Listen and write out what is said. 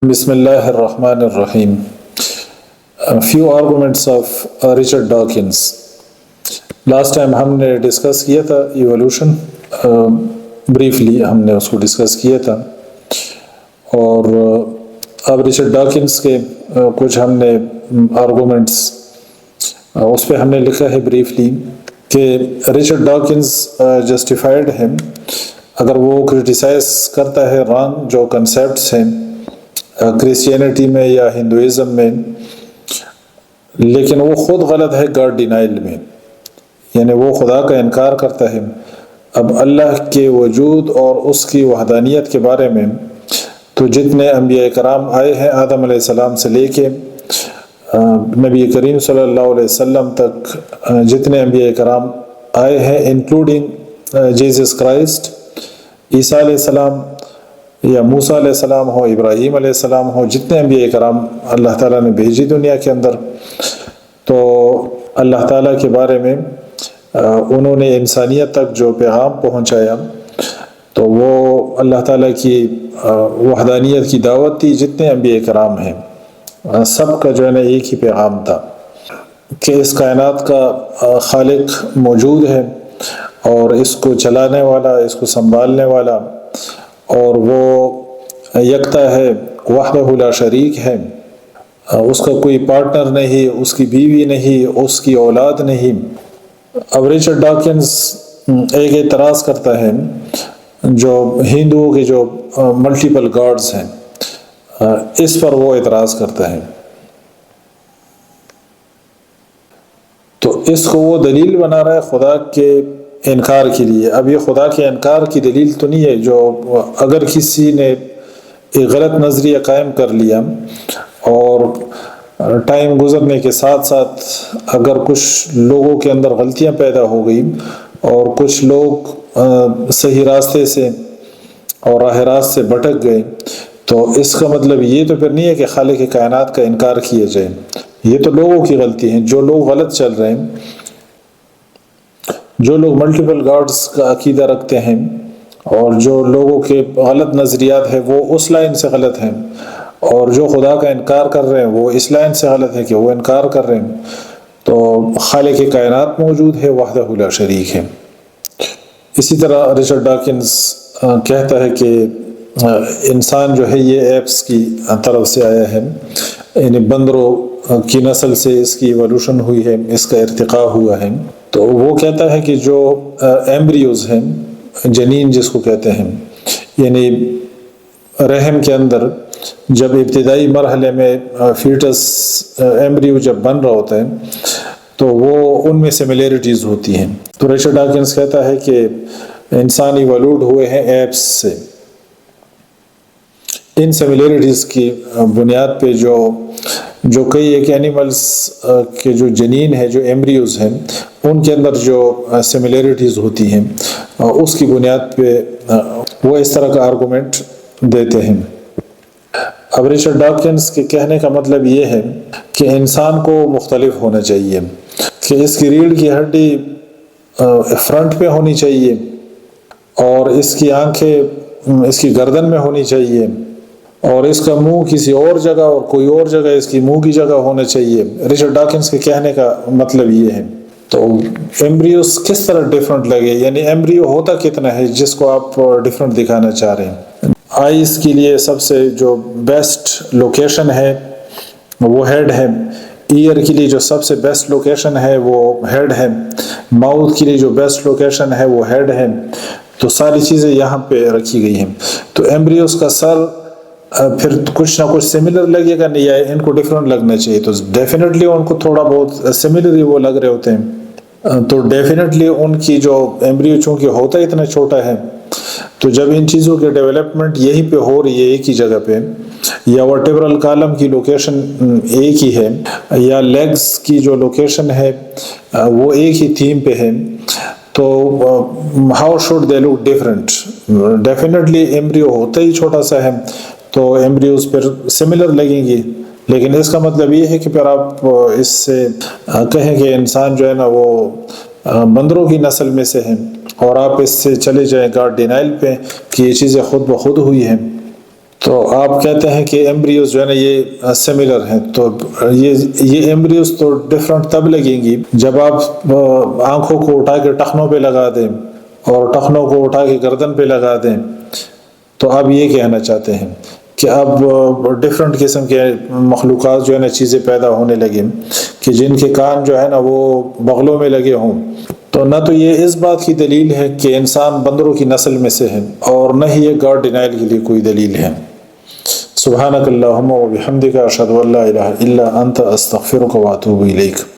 بسم اللہ الرحمن الرحیم. few arguments of Richard Dawkins. Last time ہم نے ڈسکس کیا تھا ایولیوشن، بریفلی ہم نے اس کو ڈسکس کیا تھا، اور اب ریچرڈ ڈاکنس کے کچھ ہم نے آرگومنٹس اس پہ ہم نے لکھا ہے بریفلی کہ ریچرڈ ڈاکنس جسٹیفائڈ ہے اگر وہ کرٹیسائز کرتا ہے رانگ جو کنسیپٹس ہیں کرسچینٹی میں یا ہندوازم میں، لیکن وہ خود غلط ہے گاڈ ڈینائل میں، یعنی وہ خدا کا انکار کرتا ہے. اب اللہ کے وجود اور اس کی وحدانیت کے بارے میں تو جتنے انبیاء کرام آئے ہیں آدم علیہ السلام سے لے کے نبی کریم صلی اللہ علیہ وسلم تک، جتنے انبیاء کرام آئے ہیں انکلوڈنگ جیزس کرائسٹ، عیسیٰ علیہ السلام یا موسیٰ علیہ السلام ہو، ابراہیم علیہ السلام ہو، جتنے انبیاء کرام اللہ تعالیٰ نے بھیجی دنیا کے اندر، تو اللہ تعالیٰ کے بارے میں انہوں نے انسانیت تک جو پیغام پہنچایا تو وہ اللہ تعالیٰ کی وحدانیت کی دعوت تھی. جتنے انبیاء کرام ہیں سب کا جو ہے نا ایک ہی پیغام تھا کہ اس کائنات کا خالق موجود ہے اور اس کو چلانے والا، اس کو سنبھالنے والا، اور وہ یکتا ہے، وحدہ لا شریک ہے، اس کا کوئی پارٹنر نہیں، اس کی بیوی نہیں، اس کی اولاد نہیں. اب ریچرڈ ڈاکنس ایک اعتراض کرتا ہے جو ہندوؤں کے جو ملٹیپل گاڈز ہیں اس پر وہ اعتراض کرتا ہے، تو اس کو وہ دلیل بنا رہا ہے خدا کے انکار کے لیے. اب یہ خدا کے انکار کی دلیل تو نہیں ہے، جو اگر کسی نے ایک غلط نظریہ قائم کر لیا اور ٹائم گزرنے کے ساتھ ساتھ اگر کچھ لوگوں کے اندر غلطیاں پیدا ہو گئی اور کچھ لوگ صحیح راستے سے اور راہ راست سے بھٹک گئے، تو اس کا مطلب یہ تو پھر نہیں ہے کہ خالق کائنات کا انکار کیا جائے. یہ تو لوگوں کی غلطی ہے، جو لوگ غلط چل رہے ہیں، جو لوگ ملٹیپل گاڈز کا عقیدہ رکھتے ہیں اور جو لوگوں کے غلط نظریات ہیں وہ اس لائن سے غلط ہیں، اور جو خدا کا انکار کر رہے ہیں وہ اس لائن سے غلط ہے کہ وہ انکار کر رہے ہیں. تو خالق کائنات موجود ہے، وحدہ لا شریک ہے. اسی طرح ریچرڈ ڈاکنس کہتا ہے کہ انسان جو ہے یہ ایپس کی طرف سے آیا ہے، یعنی بندروں کی نسل سے اس کی ایولیوشن ہوئی ہے، اس کا ارتقاء ہوا ہے. تو وہ کہتا ہے کہ جو ایمبریوز ہیں، جنین جس کو کہتے ہیں، یعنی رحم کے اندر جب ابتدائی مرحلے میں فیٹس ایمبریو جب بن رہا ہوتا ہے تو وہ ان میں سملیرٹیز ہوتی ہیں. تو ریچرڈ ڈاکنس کہتا ہے کہ انسان ایوالوڈ ہوئے ہیں ایپس سے. ان سملیرٹیز کی بنیاد پہ جو کئی ایک اینیملز کے جو جنین ہے، جو ایمبریوز ہیں، ان کے اندر جو سملیرٹیز ہوتی ہیں اس کی بنیاد پہ وہ اس طرح کا آرگومنٹ دیتے ہیں. اب ریچرڈ ڈاکنس کے کہنے کا مطلب یہ ہے کہ انسان کو مختلف ہونا چاہیے، کہ اس کی ریڑھ کی ہڈی فرنٹ پہ ہونی چاہیے اور اس کی آنکھیں اس کی گردن میں ہونی چاہیے، اور اس کا منہ کسی اور جگہ اور کوئی اور جگہ اس کی منہ کی جگہ ہونا چاہیے. ریچرڈ ڈاکنس کے کہنے کا مطلب یہ ہے. تو ایمبریوز کس طرح ڈیفرنٹ لگے، یعنی ایمبریو ہوتا کتنا ہے جس کو آپ ڈیفرنٹ دکھانا چاہ رہے ہیں. آئیز کے لیے سب سے جو بیسٹ لوکیشن ہے وہ ہیڈ ہے، ایئر کے لیے جو سب سے بیسٹ لوکیشن ہے وہ ہیڈ ہے، ماؤتھ کے لیے جو بیسٹ لوکیشن ہے وہ ہیڈ ہے. تو ساری چیزیں یہاں پہ رکھی گئی ہیں. تو ایمبریوز کا سر پھر کچھ نہ کچھ سملر لگے گا نہیں، یا ان کو ڈیفرنٹ لگنا چاہیے. تو ڈیفینیٹلی ان کو تھوڑا بہت سملر ہی وہ لگ رہے ہوتے ہیں. تو ڈیفینیٹلی ان کی جو ایمبریو چونکہ ہوتا اتنا چھوٹا ہے، تو جب ان چیزوں کی ڈیولپمنٹ یہیں پہ ہو رہی ہے ایک ہی جگہ پہ، یا ورٹیبرل کالم کی لوکیشن ایک ہی ہے، یا لیگز کی جو لوکیشن ہے وہ ایک ہی تھیم پہ ہے، تو how should they look different. Definitely embryo ہوتا ہی چھوٹا سا ہے تو ایمبریوز پھر سملر لگیں گی، لیکن اس کا مطلب یہ ہے کہ پھر آپ اس سے کہیں کہ انسان جو ہے نا وہ بندروں کی نسل میں سے ہیں، اور آپ اس سے چلے جائیں گاڈ ڈینائل پہ کہ یہ چیزیں خود بخود ہوئی ہیں. تو آپ کہتے ہیں کہ ایمبریوز جو ہے نا یہ سملر ہیں، تو یہ ایمبریوز تو ڈفرنٹ تب لگیں گی جب آپ آنکھوں کو اٹھا کے ٹخنوں پہ لگا دیں اور ٹخنوں کو اٹھا کے گردن پہ لگا دیں. تو آپ یہ کہنا چاہتے ہیں کہ اب ڈفرنٹ قسم کے مخلوقات جو ہے نا چیزیں پیدا ہونے لگیں کہ جن کے کان جو ہے نا وہ بغلوں میں لگے ہوں. تو نہ تو یہ اس بات کی دلیل ہے کہ انسان بندروں کی نسل میں سے ہے، اور نہ ہی یہ گاڈ ڈینائل کے لیے کوئی دلیل ہے. سبحانک اللہم و بحمدک اشہد ان لا الہ الا انت استغفرک و اتوب الیک.